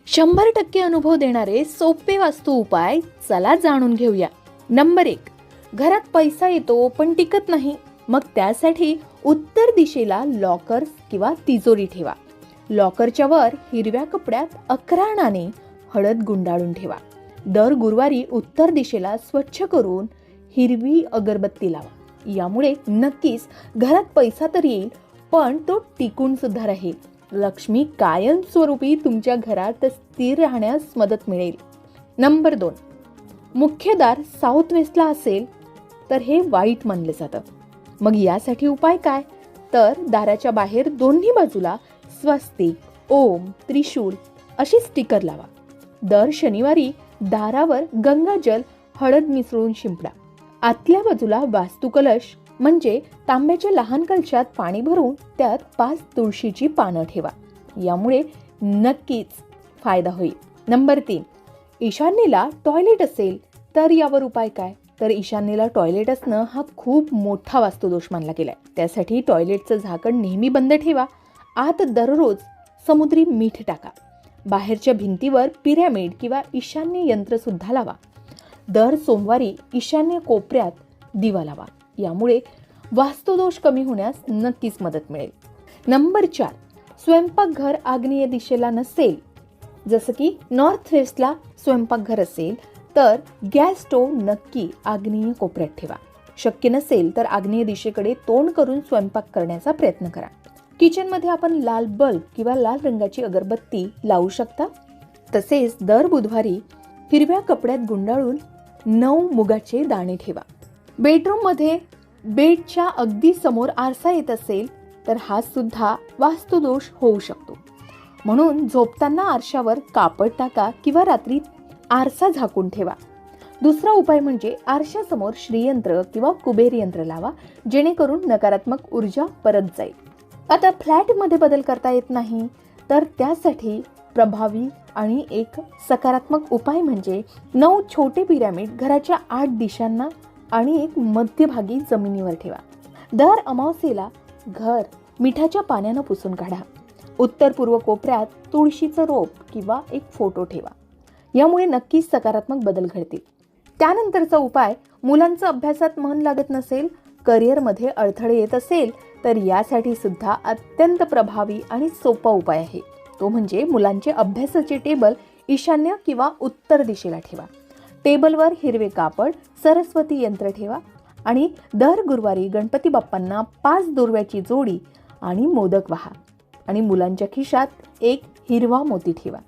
100% अनुभव देणारे सोपे वास्तू उपाय चला जाणून घेऊया. नंबर 1, घरात पैसा येतो पण टिकत नाही, मग त्यासाठी उत्तर दिशेला लॉकर किंवा तिजोरी ठेवा. लॉकरच्या वर हिरव्या कपड्यात 11 नाणे हळद गुंडाळून ठेवा. दर गुरुवारी उत्तर दिशेला स्वच्छ करून हिरवी अगरबत्ती लावा. यामुळे नक्कीच घरात पैसा तर येईल, पण तो टिकून सुद्धा राहील. लक्ष्मी कायमस्वरूपी तुमच्या घरात स्थिर राहण्यास मदत मिळेल. नंबर 2, मुख्य दार साऊथ वेस्टला असेल तर हे वाईट मानले जातं. मग यासाठी उपाय काय? तर दाराच्या बाहेर दोन्ही बाजूला स्वस्तिक, ओम, त्रिशूल अशी स्टिकर लावा. दर शनिवारी दारावर गंगाजल हळद मिसळून शिंपडा. आतल्या बाजूला वास्तुकलश म्हणजे तांब्याच्या लहान कलशात पाणी भरून त्यात 5 तुळशीची पानं ठेवा. यामुळे नक्कीच फायदा होईल. नंबर 3, ईशान्येला टॉयलेट असेल तर यावर उपाय काय? तर ईशान्येला टॉयलेट असणं हा खूप मोठा वास्तुदोष मानला गेलाय. त्यासाठी टॉयलेटचं झाकण नेहमी बंद ठेवा. आत दररोज समुद्री मीठ टाका. बाहेरच्या भिंतीवर पिरॅमिड किंवा ईशान्य यंत्र सुद्धा लावा. दर सोमवारी ईशान्य कोपऱ्यात दिवा लावा. यामुळे वास्तुदोष कमी होण्यास नक्कीच मदत मिळेल. नंबर 4, स्वयंपाकघर आग्नेय दिशेला नसेल, जसं की नॉर्थ वेस्टला स्वयंपाकघर असेल तर गॅस स्टोव्ह नक्की आग्नेय कोपऱ्यात ठेवा. शक्य नसेल तर आग्नेय दिशेकडे तोंड करून स्वयंपाक करण्याचा प्रयत्न करा. किचनमध्ये आपण लाल बल्ब किंवा लाल रंगाची अगरबत्ती लावू शकता. तसेच दर बुधवारी हिरव्या कपड्यात गुंडाळून 9 मुगाचे दाणे ठेवा. बेडरूममध्ये बेडच्या अगदी समोर आरसा येत असेल तर हा सुद्धा वास्तुदोष होऊ शकतो. म्हणून झोपताना आरशावर कापड टाका किंवा रात्री आरसा झाकून ठेवा. दुसरा उपाय म्हणजे आरशासमोर श्रीयंत्र किंवा कुबेर यंत्र लावा, जेणेकरून नकारात्मक ऊर्जा परत जाईल. आता फ्लॅटमध्ये बदल करता येत नाही तर त्यासाठी प्रभावी आणि एक सकारात्मक उपाय म्हणजे 9 छोटे पिरॅमिड घराच्या 8 दिशांना आणि एक मध्यभागी जमिनीवर ठेवा. दर अमावस्येला घर मिठाच्या पाण्यानं पुसून काढा. उत्तर पूर्व कोपऱ्यात तुळशीचं रोप किंवा एक फोटो ठेवा. यामुळे नक्कीच सकारात्मक बदल घडतील. त्यानंतरचा उपाय, मुलांचं अभ्यासात मन लागत नसेल, करिअरमध्ये अडथळे येत असेल तर यासाठी सुद्धा अत्यंत प्रभावी आणि सोपा उपाय आहे. तो म्हणजे मुलांचे अभ्यासाचे टेबल ईशान्य किंवा उत्तर दिशेला ठेवा. टेबलवर हिरवे कापड, सरस्वती यंत्र ठेवा आणि दर गुरुवारी गणपती बाप्पांना 5 दुर्व्याची जोडी आणि मोदक वाहा आणि मुलांच्या खिशात एक हिरवा मोती ठेवा.